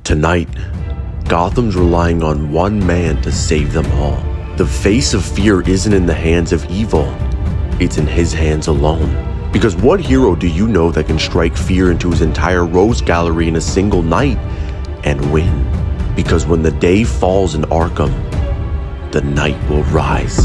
Tonight, Gotham's relying on one man to save them all. The face of fear isn't in the hands of evil, it's in his hands alone. Because what hero do you know that can strike fear into his entire Rose Gallery in a single night and win? Because when the day falls in Arkham, the night will rise.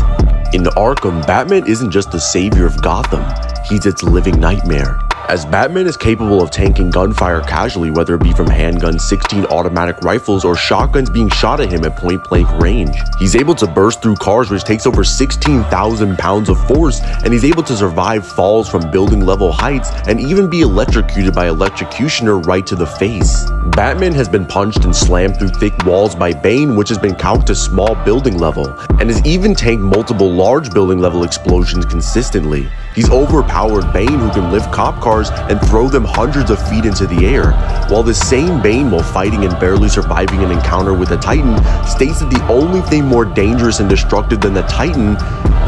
In Arkham, Batman isn't just the savior of Gotham, he's its living nightmare. As Batman is capable of tanking gunfire casually, whether it be from handguns, 16 automatic rifles, or shotguns being shot at him at point-blank range. He's able to burst through cars, which takes over 16,000 pounds of force, and he's able to survive falls from building-level heights and even be electrocuted by electrocutioner right to the face. Batman has been punched and slammed through thick walls by Bane, which has been calced to small building level, and has even tanked multiple large building level explosions consistently. He's overpowered Bane, who can lift cop cars and throw them hundreds of feet into the air, while the same Bane, while fighting and barely surviving an encounter with a Titan, states that the only thing more dangerous and destructive than the Titan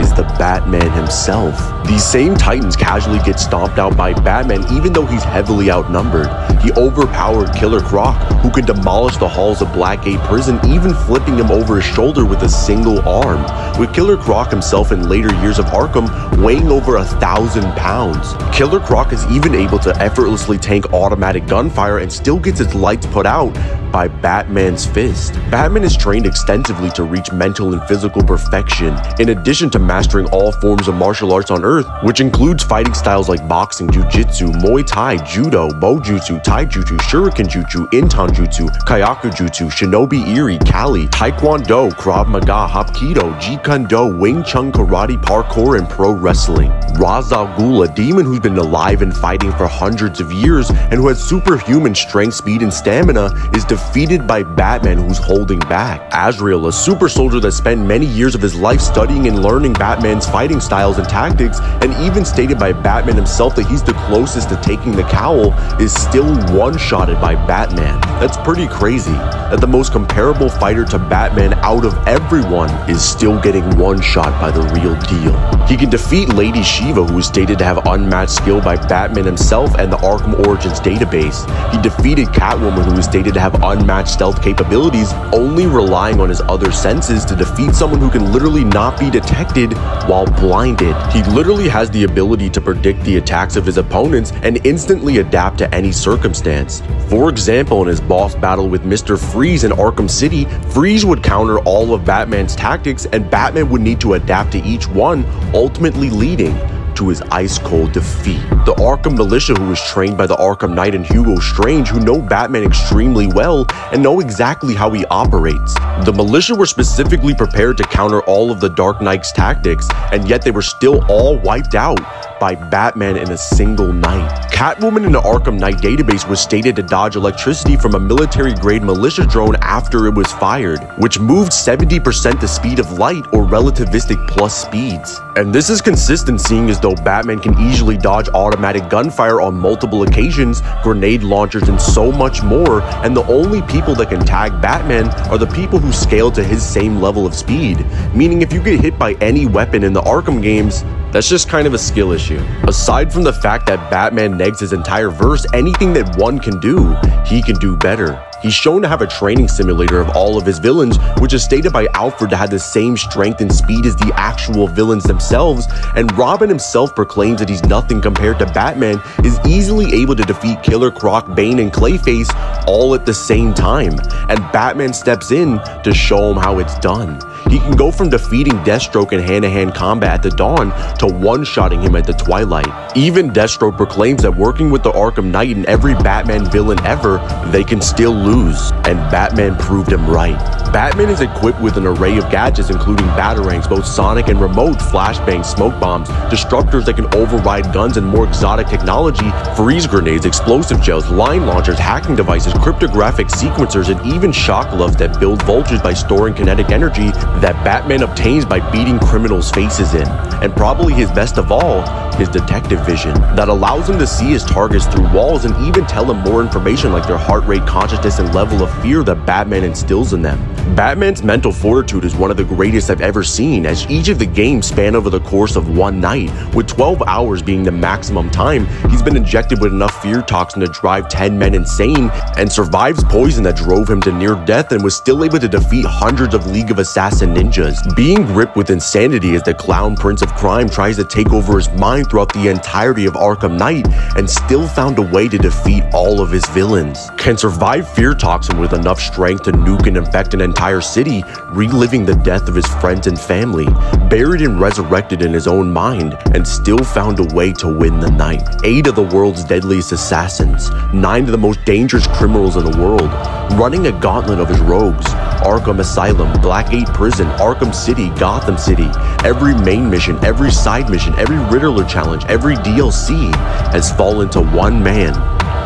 is the Batman himself. These same Titans casually get stomped out by Batman even though he's heavily outnumbered. He overpowered Killer Croc, who can demolish the halls of Blackgate Prison, even flipping him over his shoulder with a single arm, with Killer Croc himself in later years of Arkham weighing over 1,000 pounds. Killer Croc is even able to effortlessly tank automatic gunfire and still gets its lights put out by Batman's fist. Batman is trained extensively to reach mental and physical perfection, in addition to mastering all forms of martial arts on Earth, which includes fighting styles like boxing, jiu-jitsu, Muay Thai, judo, bojutsu, taijutsu, shuriken jutsu, intan jutsu, kyaku jutsu, shinobi iri, kali, taekwondo, krav maga, hapkido, jeet kune do, wing chun, karate, parkour, and pro wrestling. Ra's al Ghul, a demon who's been alive and fighting for hundreds of years and who has superhuman strength, speed, and stamina, is defeated by Batman, who's holding back. Azrael, a super soldier that spent many years of his life studying and learning Batman's fighting styles and tactics, and even stated by Batman himself that he's the closest to taking the cowl, is still one-shotted by Batman. That's pretty crazy, that the most comparable fighter to Batman out of everyone is still getting one-shot by the real deal. He can defeat Lady Shiva, who is stated to have unmatched skill by Batman himself and the Arkham Origins database. He defeated Catwoman, who is stated to have unmatched stealth capabilities, only relying on his other senses to defeat someone who can literally not be detected while blinded. He literally has the ability to predict the attacks of his opponents and instantly adapt to any circumstance. For example, in his boss battle with Mr. Freeze in Arkham City, Freeze would counter all of Batman's tactics and Batman would need to adapt to each one, ultimately leading to his ice-cold defeat. The Arkham Militia, who is trained by the Arkham Knight and Hugo Strange, who know Batman extremely well and know exactly how he operates. The Militia were specifically prepared to counter all of the Dark Knight's tactics, and yet they were still all wiped out by Batman in a single night. Catwoman in the Arkham Knight database was stated to dodge electricity from a military-grade militia drone after it was fired, which moved 70% the speed of light, or relativistic plus speeds. And this is consistent, seeing as though Batman can easily dodge automatic gunfire on multiple occasions, grenade launchers, and so much more, and the only people that can tag Batman are the people who scale to his same level of speed, meaning if you get hit by any weapon in the Arkham games, that's just kind of a skill issue. Aside from the fact that Batman negs his entire verse, anything that one can do, he can do better. He's shown to have a training simulator of all of his villains, which is stated by Alfred to have the same strength and speed as the actual villains themselves, and Robin himself proclaims that he's nothing compared to Batman, is easily able to defeat Killer Croc, Bane, and Clayface all at the same time, and Batman steps in to show him how it's done. He can go from defeating Deathstroke in hand-to-hand combat at the dawn to one-shotting him at the twilight. Even Deathstroke proclaims that working with the Arkham Knight and every Batman villain ever, they can still lose, and Batman proved him right. Batman is equipped with an array of gadgets including batarangs, both sonic and remote, flashbangs, smoke bombs, destructors that can override guns and more exotic technology, freeze grenades, explosive gels, line launchers, hacking devices, cryptographic sequencers, and even shock gloves that build vultures by storing kinetic energy that Batman obtains by beating criminals' faces in. And probably his best of all, his detective vision that allows him to see his targets through walls and even tell him more information like their heart rate, consciousness, and level of fear that Batman instills in them. Batman's mental fortitude is one of the greatest I've ever seen, as each of the games span over the course of one night, with 12 hours being the maximum time. He's been injected with enough fear toxin to drive 10 men insane, and survives poison that drove him to near death, and was still able to defeat hundreds of League of Assassin ninjas. Being gripped with insanity as the clown prince of crime tries to take over his mind throughout the entirety of Arkham Knight, and still found a way to defeat all of his villains. Can survive fear toxin with enough strength to nuke and infect an entire city, reliving the death of his friends and family, buried and resurrected in his own mind, and still found a way to win the night. 8 of the world's deadliest assassins, 9 of the most dangerous criminals in the world, running a gauntlet of his rogues. Arkham Asylum, Blackgate Prison, Arkham City, Gotham City, every main mission, every side mission, every Riddler challenge, every DLC has fallen to one man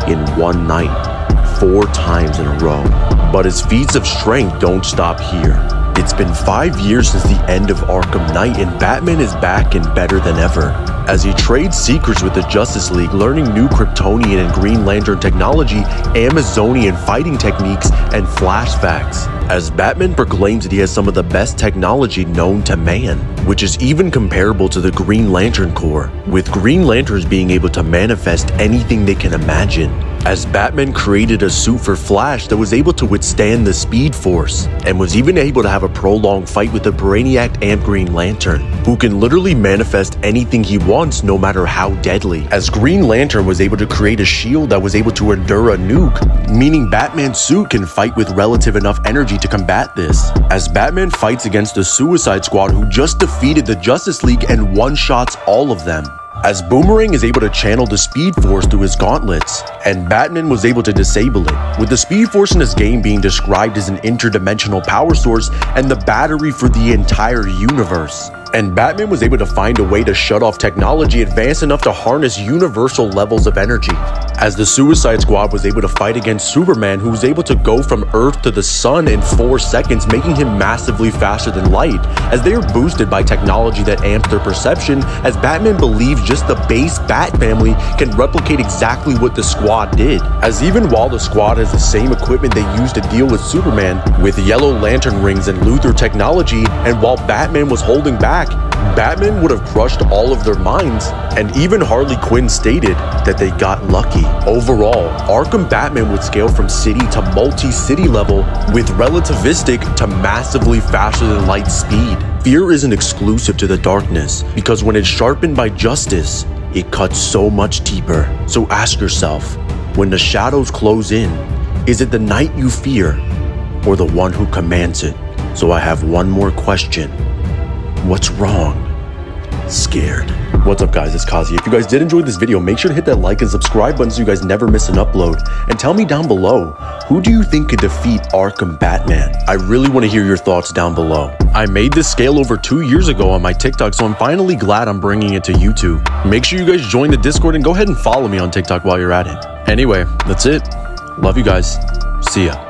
in one night, 4 times in a row. But his feats of strength don't stop here. It's been 5 years since the end of Arkham Knight, and Batman is back and better than ever. As he trades secrets with the Justice League, learning new Kryptonian and Green Lantern technology, Amazonian fighting techniques, and flashbacks. As Batman proclaims that he has some of the best technology known to man, which is even comparable to the Green Lantern Corps, with Green Lanterns being able to manifest anything they can imagine. As Batman created a suit for Flash that was able to withstand the Speed Force, and was even able to have a prolonged fight with the Brainiac Amp Green Lantern, who can literally manifest anything he wants no matter how deadly. As Green Lantern was able to create a shield that was able to endure a nuke, meaning Batman's suit can fight with relative enough energy to combat this. As Batman fights against the Suicide Squad, who just defeated the Justice League and one-shots all of them. As Boomerang is able to channel the Speed Force through his gauntlets, and Batman was able to disable it, with the Speed Force in this game being described as an interdimensional power source and the battery for the entire universe. And Batman was able to find a way to shut off technology advanced enough to harness universal levels of energy. As the Suicide Squad was able to fight against Superman, who was able to go from Earth to the sun in 4 seconds, making him massively faster than light, as they are boosted by technology that amps their perception, as Batman believes just the base Bat family can replicate exactly what the Squad did. As even while the Squad has the same equipment they used to deal with Superman, with Yellow Lantern rings and Luthor technology, and while Batman was holding back, Batman would have crushed all of their minds, and even Harley Quinn stated that they got lucky. Overall, Arkham Batman would scale from city to multi-city level with relativistic to massively faster than light speed. Fear isn't exclusive to the darkness, because when it's sharpened by justice, it cuts so much deeper. So ask yourself, when the shadows close in, is it the night you fear, or the one who commands it? So I have one more question. What's wrong? Scared. What's up, guys? It's Kazi. If you guys did enjoy this video, make sure to hit that like and subscribe button so you guys never miss an upload. And tell me down below, who do you think could defeat Arkham Batman? I really want to hear your thoughts down below. I made this scale over 2 years ago on my TikTok, so I'm finally glad I'm bringing it to YouTube. Make sure you guys join the Discord and go ahead and follow me on TikTok while you're at it. Anyway, that's it. Love you guys. See ya.